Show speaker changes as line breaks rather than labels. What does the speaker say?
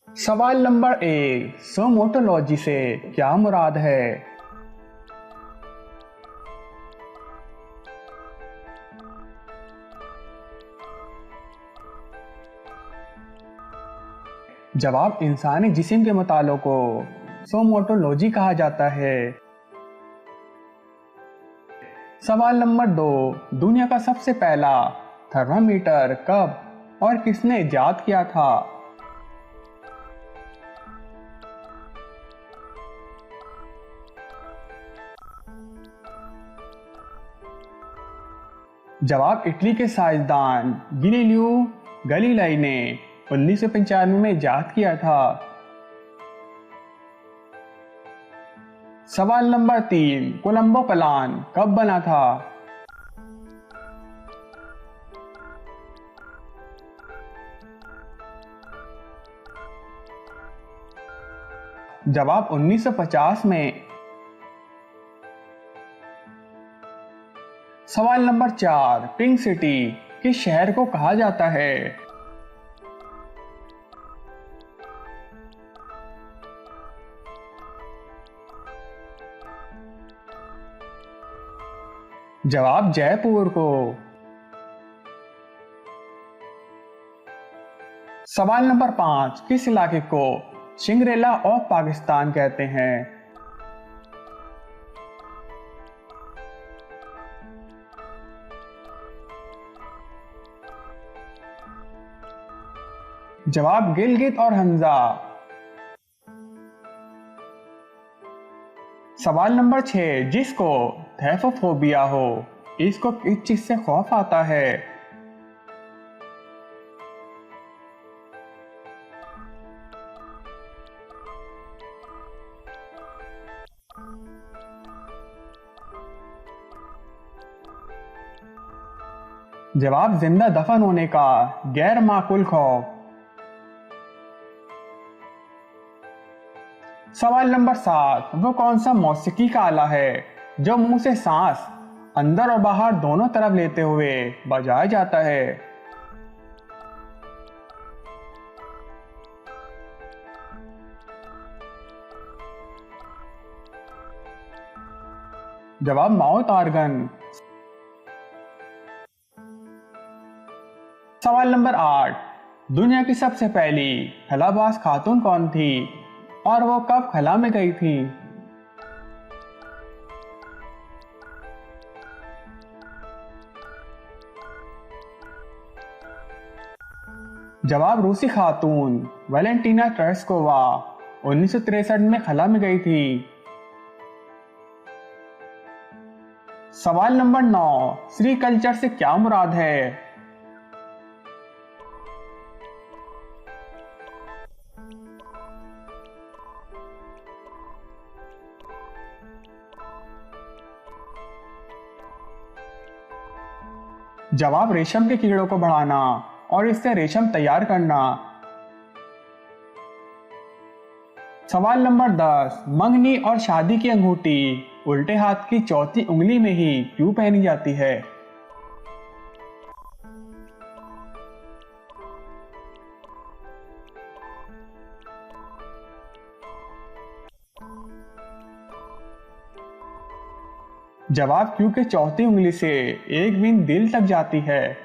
सवाल नंबर 1, सोमोटोलॉजी से क्या मुराद है? जवाब, इंसानी जिस्म के मतालों को सोमोटोलॉजी कहा जाता है। सवाल नंबर 2, दुनिया का सबसे पहला थर्मामीटर कब और किसने इजाद किया था? जवाब, इटली के साइंसदान गैलीलियो गैलीलाई ने 1995 में इजाद किया था। सवाल नंबर 3, कोलंबो प्लान कब बना था? जवाब, 1950 में। सवाल नंबर 4, पिंक सिटी किस शहर को कहा जाता है? जवाब, जयपुर को। सवाल नंबर 5, किस इलाके को सिंड्रेला ऑफ पाकिस्तान कहते हैं? जवाब, गिलगित और हंजा। सवाल नंबर 6, जिसको थैफोफोबिया हो, इसको किस चीज से खौफ आता है? जवाब, जिंदा दफन होने का गैर माकूल खौफ। सवाल नंबर 7, वो कौन सा मौसीकी का आला है जो मुंह से सांस अंदर और बाहर दोनों तरफ लेते हुए बजाया जाता है? जवाब, माउथ ऑर्गन। सवाल नंबर 8, दुनिया की सबसे पहली खलाबाज खातून कौन थी और वो कब खला में गई थी? जवाब, रूसी खातून वैलेंटीना टर्स्कोवा 1963 में खला में गई थी। सवाल नंबर 9, श्री कल्चर से क्या मुराद है? जवाब, रेशम के कीड़ों को बढ़ाना और इससे रेशम तैयार करना। सवाल नंबर 10, मंगनी और शादी की अंगूठी उल्टे हाथ की चौथी उंगली में ही क्यों पहनी जाती है? जवाब, क्योंकि चौथी उंगली से एक बीन दिल तक जाती है।